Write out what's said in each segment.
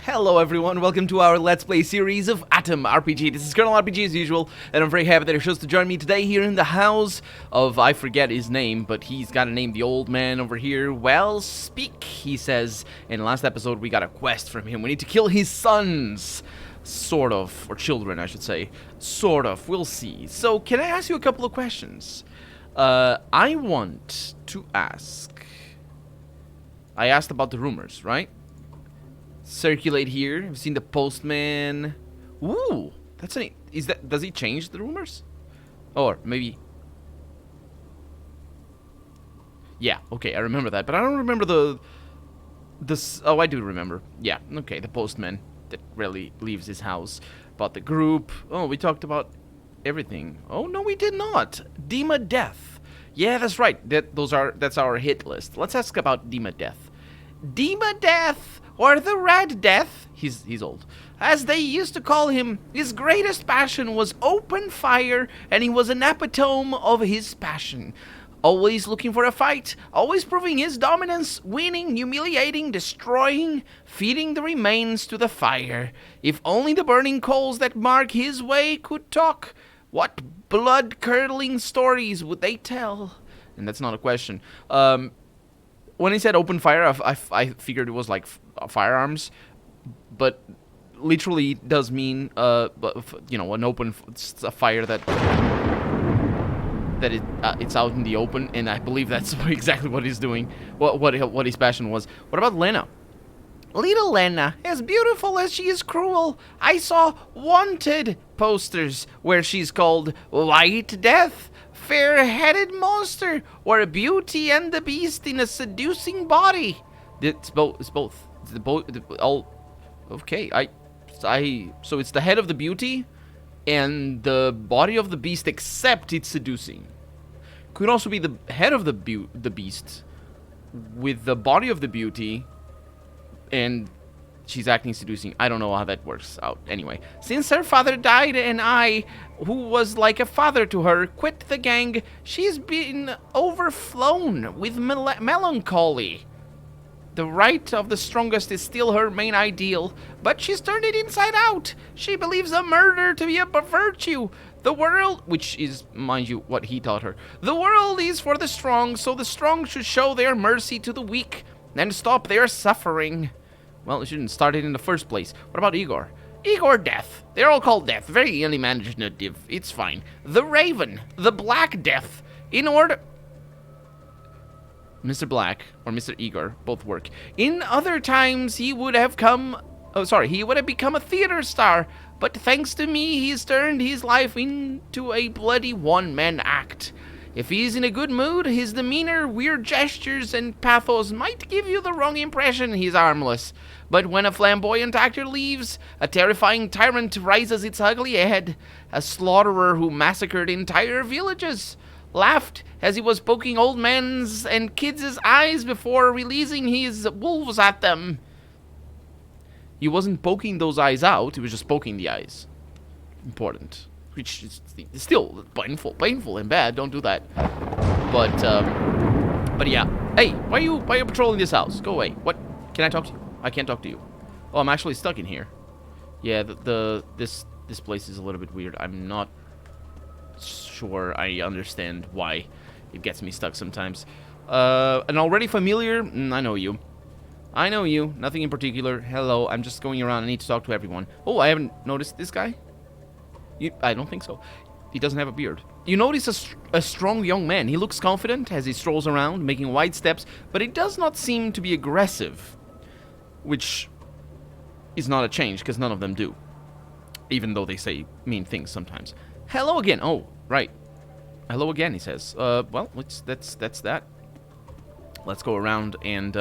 Hello everyone, welcome to our Let's Play series of A.T.O.M RPG. This is Colonel RPG as usual, and I'm very happy that he chose to join me today here in the house of, I forget his name, but he's got a name, the old man over here. Well, speak, he says. In the last episode we got a quest from him. We need to kill his sons. Sort of, or children I should say. Sort of, we'll see. So, can I ask you a couple of questions? I want to ask... I asked about the rumors, right? Circulate here. I've seen the postman. Ooh, that's neat. Does he change the rumors? Or maybe. Yeah, okay, I remember that, but I don't remember this. Oh, I do remember. Yeah, okay, the postman that rarely leaves his house. About the group. Oh, we talked about everything. Oh no, we did not. Dima Death. Yeah, that's right. That's our hit list. Let's ask about Dima Death. Dima Death, or the Red Death, he's old, as they used to call him. His greatest passion was open fire, and he was an epitome of his passion. Always looking for a fight, always proving his dominance, winning, humiliating, destroying, feeding the remains to the fire. If only the burning coals that mark his way could talk, what blood-curdling stories would they tell? And that's not a question. When he said open fire, I figured it was like firearms, but literally it does mean, you know, an open a fire that it's out in the open, and I believe that's exactly what he's doing. What his passion was. What about Lena? Little Lena, as beautiful as she is cruel. I saw wanted posters where she's called White Death, fair-headed monster, or Beauty and the Beast in a seducing body. It's both. It's both. All. Okay. So it's the head of the beauty, and the body of the beast, except it's seducing. Could also be the head of the beast, with the body of the beauty, and she's acting seducing. I don't know how that works out. Anyway, since her father died and I, who was like a father to her, quit the gang, she's been overflown with melancholy. The right of the strongest is still her main ideal, but she's turned it inside out. She believes a murder to be a virtue. The world, which is, mind you, what he taught her. The world is for the strong, so the strong should show their mercy to the weak and stop their suffering. Well, it shouldn't start it in the first place. What about Igor? Igor Death. They're all called Death. Very unimaginative. It's fine. The Raven. The Black Death. In order... Mr. Black or Mr. Igor both work. In other times, he would have become a theater star. But thanks to me, he's turned his life into a bloody one-man act. If he's in a good mood, his demeanor, weird gestures, and pathos might give you the wrong impression he's harmless. But when a flamboyant actor leaves, a terrifying tyrant rises its ugly head. A slaughterer who massacred entire villages. Laughed as he was poking old men's and kids' eyes before releasing his wolves at them. He wasn't poking those eyes out, he was just poking the eyes. Important. Which is still painful and bad. Don't do that. But yeah. Hey, why are you patrolling this house? Go away. What? Can I talk to you? I can't talk to you. Oh, I'm actually stuck in here. Yeah, this place is a little bit weird. I'm not sure I understand why it gets me stuck sometimes. An already familiar? I know you. I know you. Nothing in particular. Hello. I'm just going around. I need to talk to everyone. Oh, I haven't noticed this guy. I don't think so. He doesn't have a beard. You notice a strong young man. He looks confident as he strolls around, making wide steps, but he does not seem to be aggressive. Which is not a change, because none of them do. Even though they say mean things sometimes. Hello again. Oh, right. Hello again, he says. Well, that's that. Let's go around and,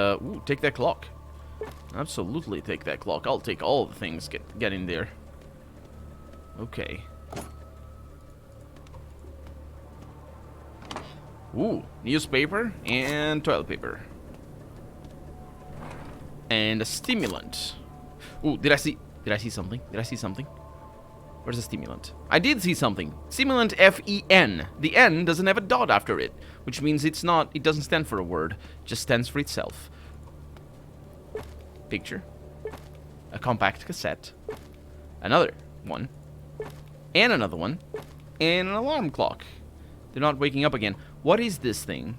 take that clock. Absolutely take that clock. I'll take all the things. Get in there. Okay. Ooh, newspaper and toilet paper. And a stimulant. Ooh, did I see something? Did I see something? Where's the stimulant? I did see something. Stimulant F-E-N. The N doesn't have a dot after it, which means it doesn't stand for a word. It just stands for itself. Picture. a compact cassette, another one, and another one, and an alarm clock. They're not waking up again. What is this thing?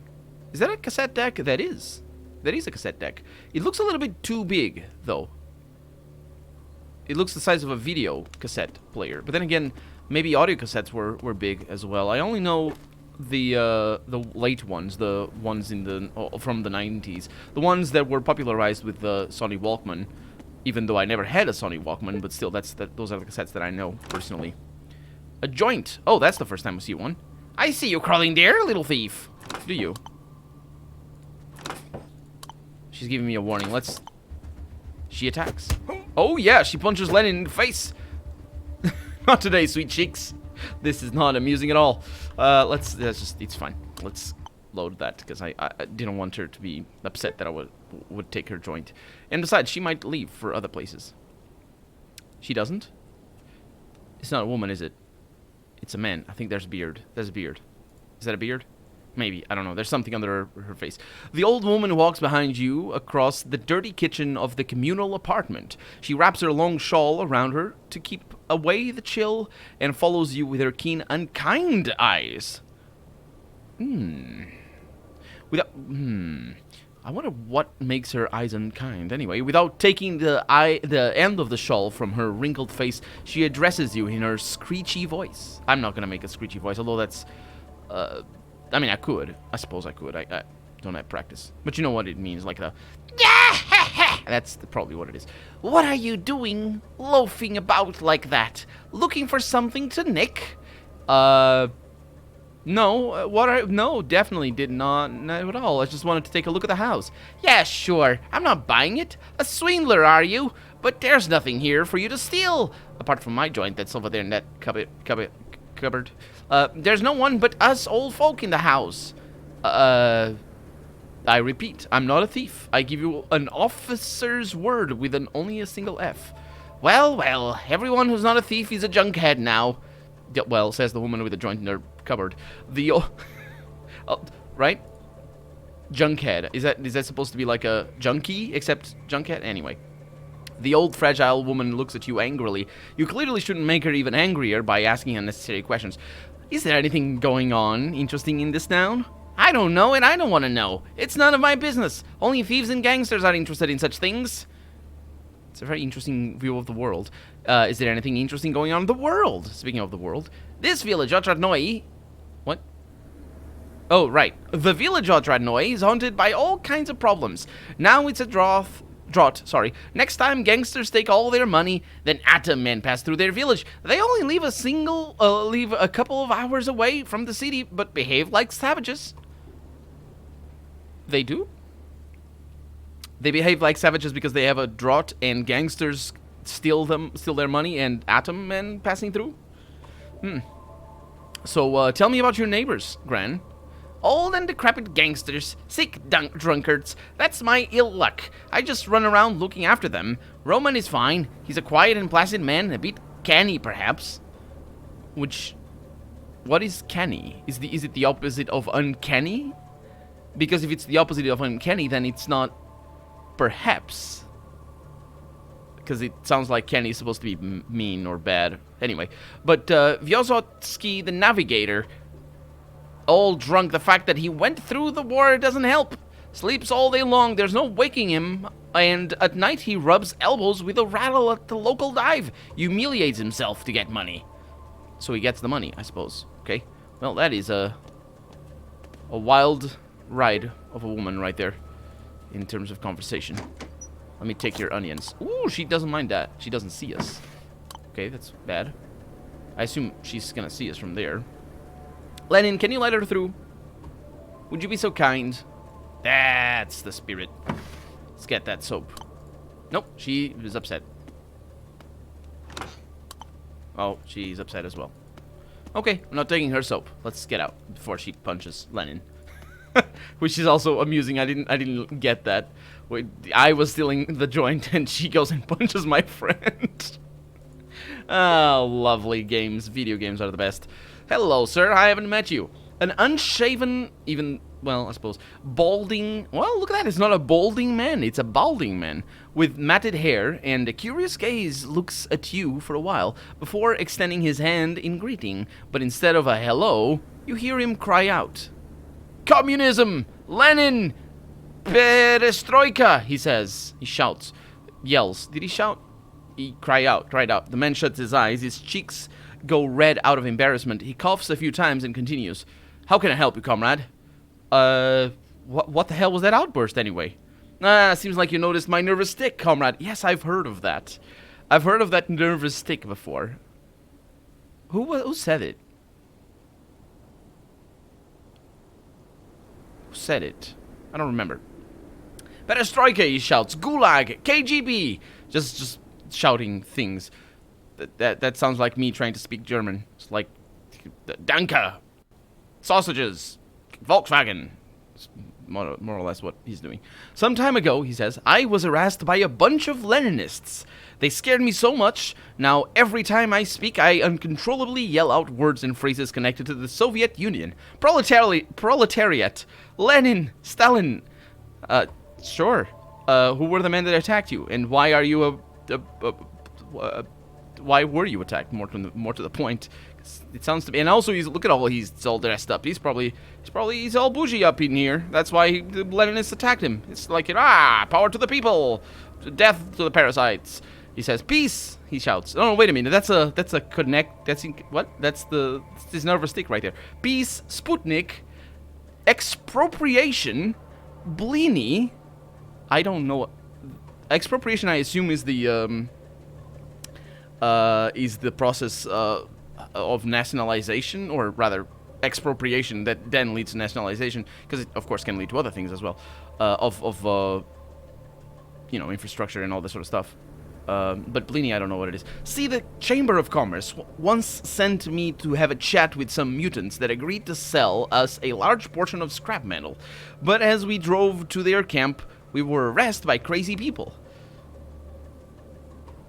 Is that a cassette deck? That is. That is a cassette deck. It looks a little bit too big, though. It looks the size of a video cassette player. But then again, maybe audio cassettes were big as well. I only know the late ones, the ones in the from the 90s, the ones that were popularized with the Sony Walkman. Even though I never had a Sony Walkman, but still, those are the cassettes that I know personally. A joint. Oh, that's the first time I see one. I see you crawling there, little thief. Do you? She's giving me a warning. She attacks. Oh yeah, she punches Lennon in the face. Not today, sweet cheeks. This is not amusing at all. It's fine. Let's load that, because I didn't want her to be upset that I would take her joint. And besides, she might leave for other places. She doesn't? It's not a woman, is it? It's a man. I think there's a beard. There's a beard. Is that a beard? Maybe. I don't know. There's something under her face. The old woman walks behind you across the dirty kitchen of the communal apartment. She wraps her long shawl around her to keep away the chill and follows you with her keen, unkind eyes. I wonder what makes her eyes unkind. Anyway, without taking the end of the shawl from her wrinkled face, she addresses you in her screechy voice. I'm not gonna make a screechy voice, although that's... I mean, I could. I suppose I could. I don't have practice. But you know what it means, like the... That's probably what it is. What are you doing, loafing about like that? Looking for something to nick? No, no, definitely did not at all. I just wanted to take a look at the house. Yeah, sure. I'm not buying it. A swindler, are you? But there's nothing here for you to steal. Apart from my joint that's over there in that cupboard. There's no one but us old folk in the house. I repeat, I'm not a thief. I give you an officer's word with only a single F. Well, everyone who's not a thief is a junkhead now. Well, says the woman with the joint in her cupboard. Right? Junkhead. Is that supposed to be like a junkie, except junkhead? Anyway. The old fragile woman looks at you angrily. You clearly shouldn't make her even angrier by asking unnecessary questions. Is there anything going on interesting in this town? I don't know, and I don't want to know. It's none of my business. Only thieves and gangsters are interested in such things. It's a very interesting view of the world. Is there anything interesting going on in the world? Speaking of the world, this village, Otradnoi... What? Oh, right. The village Otradnoi is haunted by all kinds of problems. Now it's a drought. Next time gangsters take all their money, then ATOM men pass through their village. They only leave a couple of hours away from the city, but behave like savages. They do? They behave like savages because they have a drought and gangsters steal their money and ATOM men passing through? So, tell me about your neighbors, Gran. Old and decrepit gangsters, sick drunkards. That's my ill luck. I just run around looking after them. Roman is fine. He's a quiet and placid man, a bit canny, perhaps. What is canny? Is it the opposite of uncanny? Because if it's the opposite of uncanny, then it's not perhaps. Because it sounds like canny is supposed to be mean or bad. Anyway, but Vyozotsky the Navigator, all drunk, the fact that he went through the war doesn't help. Sleeps all day long, there's no waking him, and at night he rubs elbows with a rattle at the local dive. Humiliates himself to get money. So he gets the money, I suppose. Okay, well, that is a wild ride of a woman right there in terms of conversation. Let me take your onions. Ooh, she doesn't mind that. She doesn't see us. Okay, that's bad. I assume she's gonna see us from there. Lenin, can you let her through? Would you be so kind? That's the spirit. Let's get that soap. Nope, she is upset. Oh, she's upset as well. Okay, I'm not taking her soap. Let's get out before she punches Lenin. Which is also amusing. I didn't get that. Wait, I was stealing the joint and she goes and punches my friend. Oh, lovely games. Video games are the best. Hello, sir. I haven't met you. An unshaven, even, well, I suppose, balding, well, look at that, it's not a balding man, it's a balding man, with matted hair, and a curious gaze looks at you for a while, before extending his hand in greeting, but instead of a hello, you hear him cry out. Communism! Lenin! Perestroika, he says. He shouts. Yells. Did he shout? He cried out. The man shuts his eyes. His cheeks go red out of embarrassment. He coughs a few times and continues. How can I help you, comrade? What the hell was that outburst, anyway? Seems like you noticed my nervous tick, comrade. Yes, I've heard of that. I've heard of that nervous tick before. Who said it? Who said it? I don't remember. Perestroika, he shouts. Gulag, KGB. Just shouting things. That sounds like me trying to speak German. It's like Danke, sausages, Volkswagen. It's more or less what he's doing. Some time ago, he says, I was harassed by a bunch of Leninists. They scared me so much. Now, every time I speak, I uncontrollably yell out words and phrases connected to the Soviet Union. Proletariat. Lenin. Stalin. Sure. Who were the men that attacked you? And why are you why were you attacked? More to the point. It sounds to me, and also look at all he's all dressed up. He's all bougie up in here. That's why the Leninists attacked him. It's like power to the people, death to the parasites. He says peace. He shouts. Oh, wait a minute. That's a connect. What? That's his nervous stick right there. Peace. Sputnik. Expropriation. Blini. I don't know. Expropriation, I assume, is the process of nationalization, or rather expropriation that then leads to nationalization, because it of course can lead to other things as well, of infrastructure and all this sort of stuff. But Blini, I don't know what it is. See, the Chamber of Commerce once sent me to have a chat with some mutants that agreed to sell us a large portion of scrap metal. But as we drove to their camp, we were harassed by crazy people.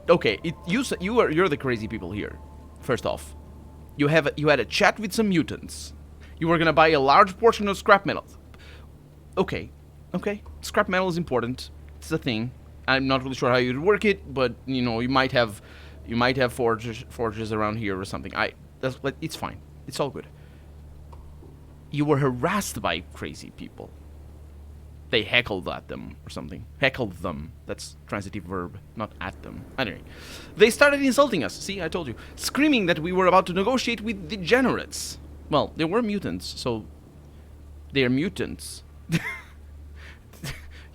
Okay, you're the crazy people here. First off, you had a chat with some mutants. You were gonna buy a large portion of scrap metal. Okay, scrap metal is important. It's a thing. I'm not really sure how you'd work it, but you might have forges around here or something. It's fine. It's all good. You were harassed by crazy people. They heckled at them or something. Heckled them. That's transitive verb, not at them. Anyway, they started insulting us. See, I told you. Screaming that we were about to negotiate with degenerates. Well, they were mutants, so they're mutants.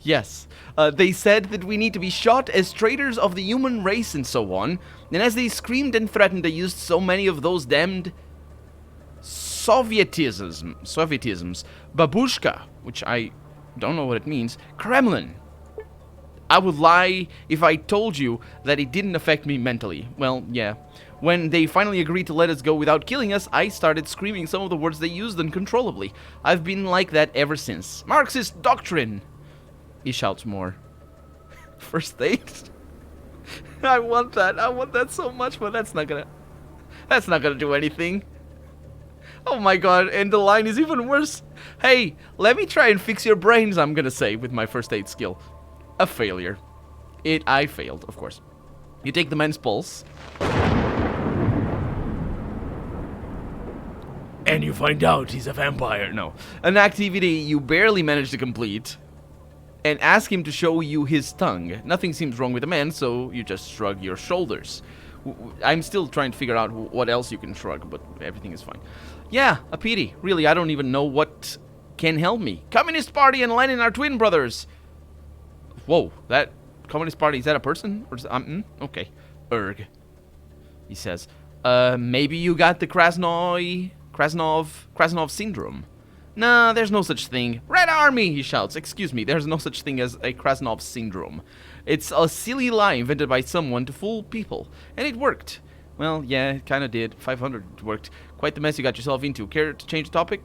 Yes. They said that we need to be shot as traitors of the human race and so on. And as they screamed and threatened, they used so many of those damned Sovietisms. Babushka, which I don't know what it means. Kremlin. I would lie if I told you that it didn't affect me mentally. Well, yeah. When they finally agreed to let us go without killing us, I started screaming some of the words they used uncontrollably. I've been like that ever since. Marxist doctrine. He shouts more. First aid? I want that so much, but that's not gonna do anything. Oh my god, and the line is even worse. Hey, let me try and fix your brains, I'm gonna say, with my first aid skill. A failure. I failed, of course. You take the man's pulse. And you find out he's a vampire. No. An activity you barely managed to complete. And ask him to show you his tongue. Nothing seems wrong with the man, so you just shrug your shoulders. I'm still trying to figure out what else you can shrug, but everything is fine. Yeah, a pity. Really, I don't even know what can help me. Communist Party and Lenin are twin brothers. Whoa, that Communist Party, is that a person? Or is okay. Erg. He says, maybe you got the Krasnov syndrome. Nah, there's no such thing. Red Army, he shouts. Excuse me, there's no such thing as a Krasnov syndrome. It's a silly lie invented by someone to fool people. And it worked. Well, yeah, it kind of did. 500 worked. Quite the mess you got yourself into. Care to change the topic?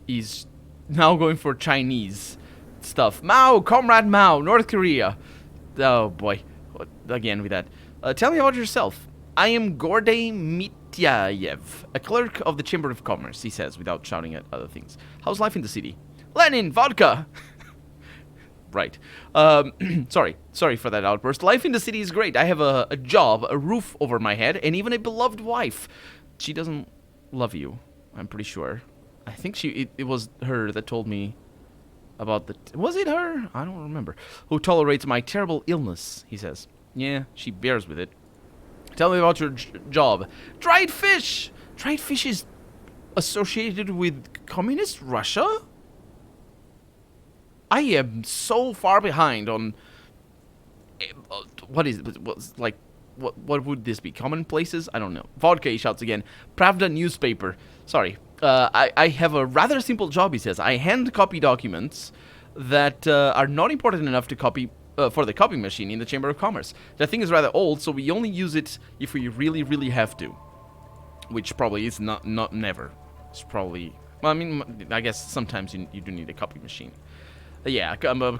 He's now going for Chinese stuff. Mao, Comrade Mao, North Korea. Oh, boy. Again with that. Tell me about yourself. I am Gordey Mityayev, a clerk of the Chamber of Commerce, he says, without shouting at other things. How's life in the city? Lenin, vodka! Right. Sorry for that outburst. Life in the city is great. I have a job, a roof over my head, and even a beloved wife. She doesn't love you, I'm pretty sure. I think it was her that told me about was it her? I don't remember. Who tolerates my terrible illness, he says. Yeah, she bears with it. Tell me about your job. Dried fish! Dried fish is associated with communist Russia? I am so far behind on... What would this be? Commonplaces? I don't know. Vodka, he shouts again. Pravda newspaper. Sorry. I have a rather simple job, he says. I hand copy documents that are not important enough to copy for the copying machine in the Chamber of Commerce. That thing is rather old, so we only use it if we really, really have to. Which probably is not never. It's probably... Well, I mean, I guess sometimes you do need a copy machine. Yeah, the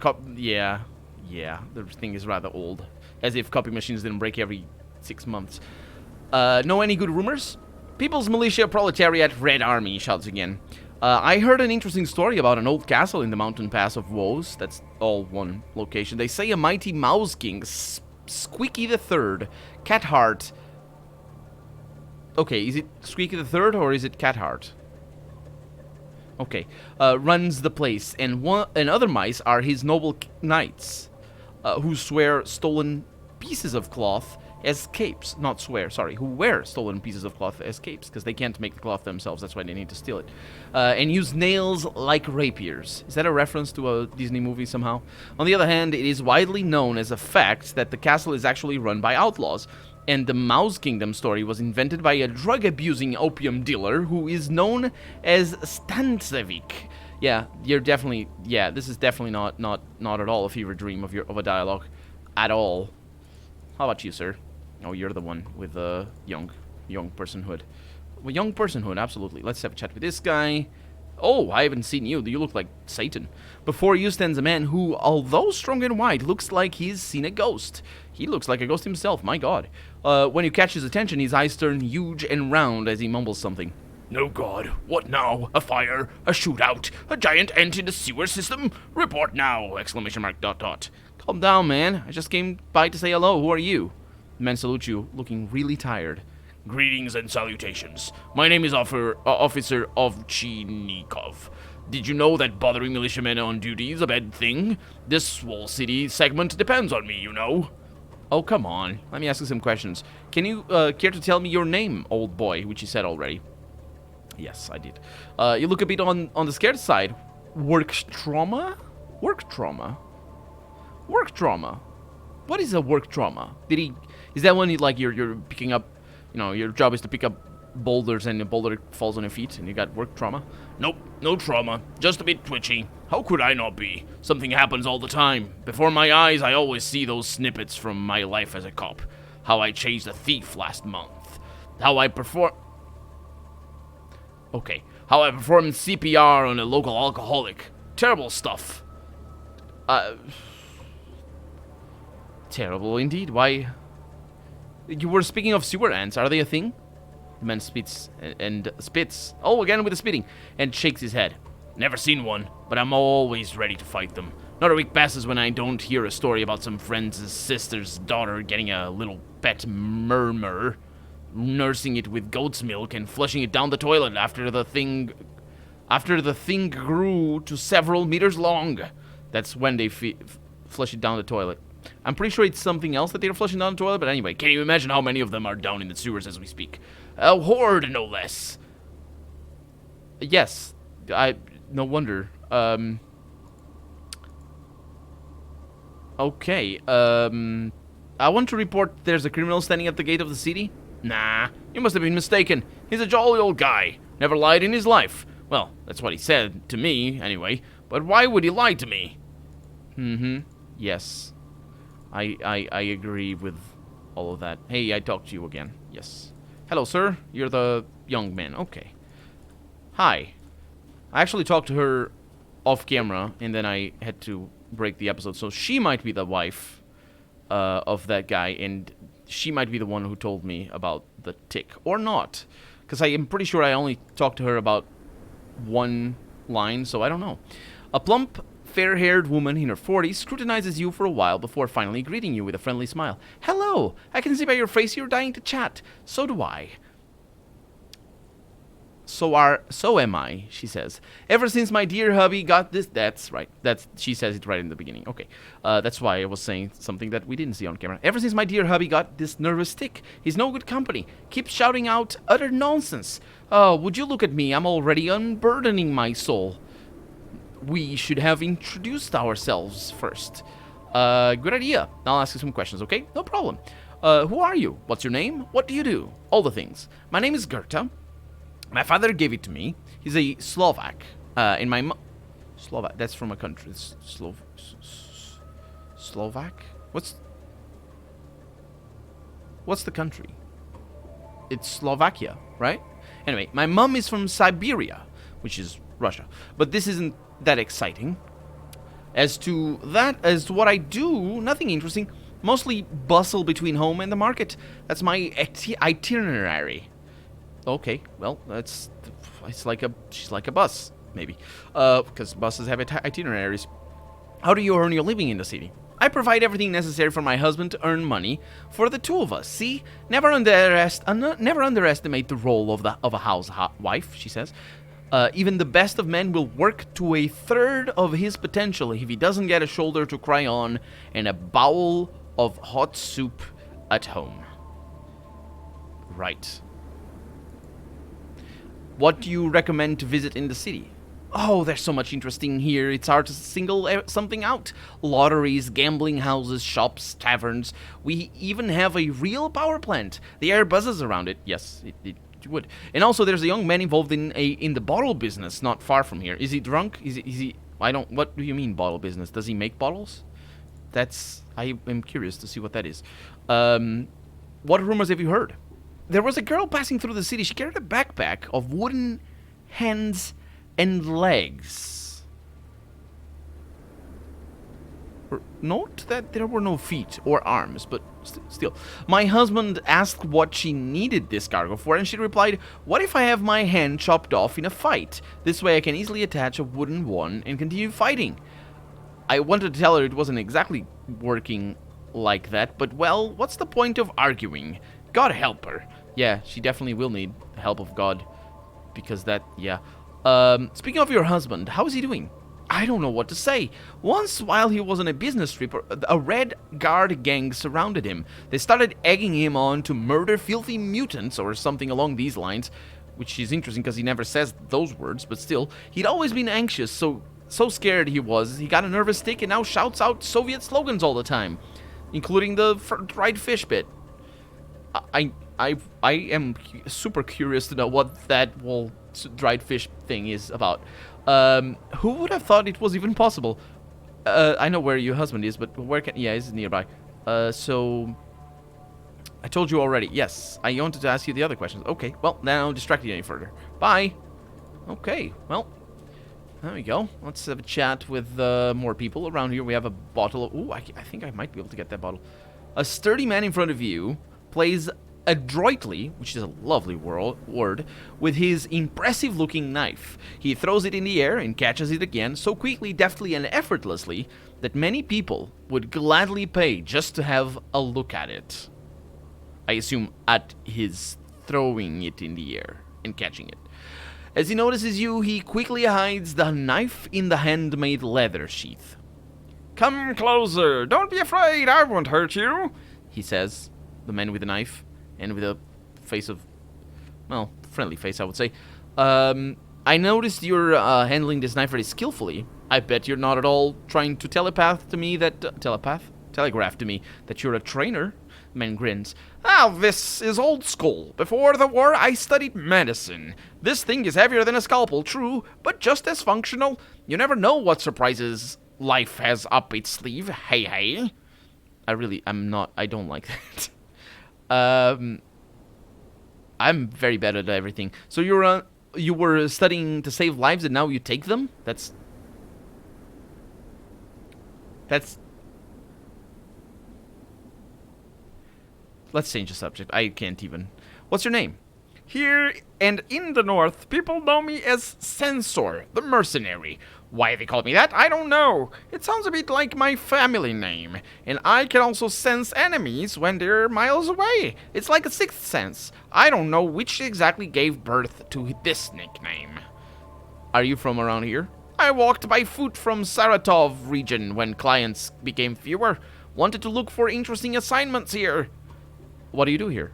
thing is rather old. As if copy machines didn't break every 6 months. Know any good rumors? People's Militia Proletariat Red Army, shouts again. I heard an interesting story about an old castle in the mountain pass of Woes. That's all one location. They say a mighty Mouse King, Squeaky the Third, Catheart. Okay, is it Squeaky the Third or is it Catheart? Okay, runs the place, and other mice are his noble knights, who swear stolen pieces of cloth as capes. Not swear, sorry, who wear stolen pieces of cloth as capes, because they can't make the cloth themselves, that's why they need to steal it. And use nails like rapiers. Is that a reference to a Disney movie somehow? On the other hand, it is widely known as a fact that the castle is actually run by outlaws, and the Mouse Kingdom story was invented by a drug-abusing opium dealer who is known as Stansevik. Yeah, this is definitely not at all a fever dream of a dialogue. At all. How about you, sir? Oh, you're the one with the young personhood. Well, young personhood, absolutely. Let's have a chat with this guy. Oh, I haven't seen you. You look like Satan. Before you stands a man who, although strong and white, looks like he's seen a ghost. He looks like a ghost himself, my god. When you catch his attention, his eyes turn huge and round as he mumbles something. No god, what now? A fire? A shootout? A giant ant in the sewer system? Report now! Exclamation mark, ... Calm down, man. I just came by to say hello. Who are you? The man salutes you, looking really tired. Greetings and salutations. My name is Officer Ovchinikov. Did you know that bothering militiamen on duty is a bad thing? This swole city segment depends on me, you know. Oh, come on. Let me ask you some questions. Can you care to tell me your name, old boy, which you said already? Yes, I did. You look a bit on the scared side. Work trauma? Work trauma? Work trauma? What is a work trauma? Is that when you're picking up, your job is to pick up boulders and a boulder falls on your feet and you got work trauma? Nope, no trauma. Just a bit twitchy. How could I not be? Something happens all the time. Before my eyes, I always see those snippets from my life as a cop. How I chased a thief last month. How I performed CPR on a local alcoholic. Terrible stuff. Terrible indeed. Why? You were speaking of sewer ants. Are they a thing? The man spits and spits. Oh, again with the spitting. And shakes his head. Never seen one, but I'm always ready to fight them. Not a week passes when I don't hear a story about some friend's sister's daughter getting a little pet murmur, nursing it with goat's milk and flushing it down the toilet after the thing grew to several meters long. That's when they flush it down the toilet. I'm pretty sure it's something else that they're flushing down the toilet, but anyway, can you imagine how many of them are down in the sewers as we speak? A horde, no less. Yes, no wonder. Okay, I want to report there's a criminal standing at the gate of the city. Nah, you must have been mistaken. He's a jolly old guy. Never lied in his life. Well, that's what he said to me, anyway. But why would he lie to me? Yes. I agree with all of that. Hey, I talked to you again. Yes. Hello, sir. You're the young man. Okay. Hi. I actually talked to her off camera, and then I had to break the episode. So she might be the wife of that guy, and she might be the one who told me about the tick. Or not. Because I am pretty sure I only talked to her about one line, so I don't know. A plump, fair-haired woman in her 40s scrutinizes you for a while before finally greeting you with a friendly smile. Hello! I can see by your face you're dying to chat. So do I. So am I, she says. Ever since my dear hubby got this... That's right. She says it right in the beginning. Okay. That's why I was saying something that we didn't see on camera. Ever since my dear hubby got this nervous tick, he's no good company. Keeps shouting out utter nonsense. Oh, would you look at me? I'm already unburdening my soul. We should have introduced ourselves first. Good idea. I'll ask you some questions, okay? No problem. Who are you? What's your name? What do you do? All the things. My name is Gerta. My father gave it to me. He's a Slovak. And my Slovak. That's from a country. Slovak? What's the country? It's Slovakia, right? Anyway, my mom is from Siberia, which is Russia. But this isn't that exciting. As to what I do, nothing interesting. Mostly bustle between home and the market. That's my itinerary. Okay, well, she's like a bus, maybe. Because buses have itineraries. How do you earn your living in the city? I provide everything necessary for my husband to earn money for the two of us. See, never underestimate the role of a housewife, she says. Even the best of men will work to a third of his potential if he doesn't get a shoulder to cry on and a bowl of hot soup at home. Right. What do you recommend to visit in the city? Oh, there's so much interesting here, it's hard to single something out. Lotteries, gambling houses, shops, taverns. We even have a real power plant. The air buzzes around it. Yes, it would. And also, there's a young man involved in the bottle business not far from here. Is he drunk? Is he... What do you mean, bottle business? Does he make bottles? I am curious to see what that is. What rumors have you heard? There was a girl passing through the city. She carried a backpack of wooden hands and legs. Note that there were no feet or arms, but still. My husband asked what she needed this cargo for, and she replied, "What if I have my hand chopped off in a fight? This way I can easily attach a wooden one and continue fighting." I wanted to tell her it wasn't exactly working like that, but well, what's the point of arguing? God help her. Yeah, she definitely will need the help of God. Because yeah. Speaking of your husband, how is he doing? I don't know what to say. Once, while he was on a business trip, a Red Guard gang surrounded him. They started egging him on to murder filthy mutants or something along these lines. Which is interesting because he never says those words, but still. He'd always been anxious, so scared he was. He got a nervous tick and now shouts out Soviet slogans all the time. Including the dried fish bit. I am super curious to know what that whole dried fish thing is about. Who would have thought it was even possible? I know where your husband is, but where can... Yeah, he's nearby. So... I told you already. Yes, I wanted to ask you the other questions. Okay, well, now don't distract you any further. Bye! Okay, well... There we go. Let's have a chat with more people around here. We have a bottle of... Ooh, I think I might be able to get that bottle. A sturdy man in front of you plays adroitly, which is a lovely word, with his impressive-looking knife. He throws it in the air and catches it again so quickly, deftly, and effortlessly that many people would gladly pay just to have a look at it. I assume at his throwing it in the air and catching it. As he notices you, he quickly hides the knife in the handmade leather sheath. "Come closer, don't be afraid, I won't hurt you," he says, the man with the knife. And with a face of, well, friendly face, I would say. I noticed you're handling this knife very skillfully. I bet you're not at all trying to telegraph to me that you're a trainer. The man grins. This is old school. Before the war, I studied medicine. This thing is heavier than a scalpel, true, but just as functional. You never know what surprises life has up its sleeve. Hey. I don't like that. I'm very bad at everything. So you were studying to save lives and now you take them? That's let's change the subject. I can't even. What's your name? Here and in the north, people know me as Censor, the mercenary. Why they call me that, I don't know. It sounds a bit like my family name. And I can also sense enemies when they're miles away. It's like a sixth sense. I don't know which exactly gave birth to this nickname. Are you from around here? I walked by foot from Saratov region when clients became fewer. Wanted to look for interesting assignments here. What do you do here?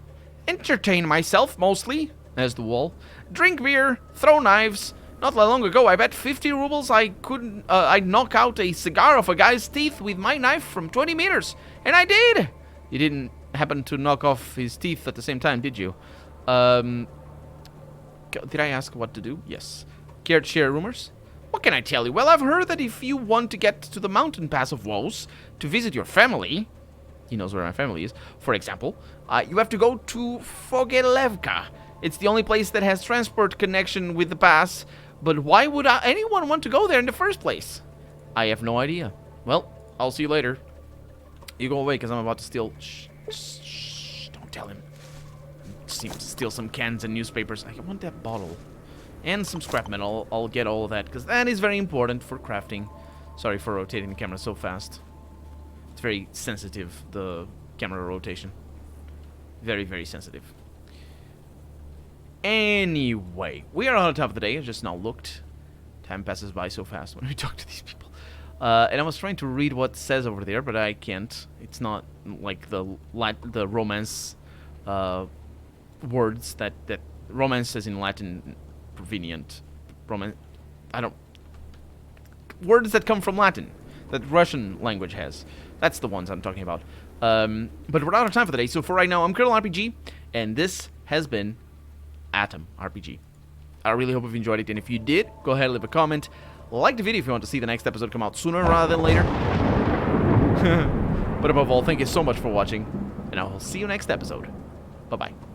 Entertain myself, mostly. There's the wall. Drink beer, throw knives. Not that long ago, I bet 50 rubles I'd knock out a cigar off a guy's teeth with my knife from 20 meters. And I did! You didn't happen to knock off his teeth at the same time, did you? Did I ask what to do? Yes. Care to share rumors? What can I tell you? Well, I've heard that if you want to get to the mountain pass of Woes to visit your family, he knows where my family is, for example, you have to go to Fogelevka. It's the only place that has transport connection with the pass, but why would anyone want to go there in the first place? I have no idea. Well, I'll see you later. You go away, because I'm about to steal... Shh, don't tell him. Steal some cans and newspapers. I want that bottle. And some scrap metal. I'll get all of that, because that is very important for crafting. Sorry for rotating the camera so fast. It's very sensitive, the camera rotation. Very, very sensitive. Anyway, we are on top of the day. I just now looked. Time passes by so fast when we talk to these people. And I was trying to read what it says over there, but I can't. It's not like the Romance words that Romance says in Latin. Provenient. Words that come from Latin. That Russian language has. That's the ones I'm talking about. But we're out of time for the day. So for right now, I'm Colonel RPG. And this has been A.T.O.M RPG. I really hope you've enjoyed it. And if you did, go ahead and leave a comment. Like the video if you want to see the next episode come out sooner rather than later. But above all, thank you so much for watching. And I will see you next episode. Bye-bye.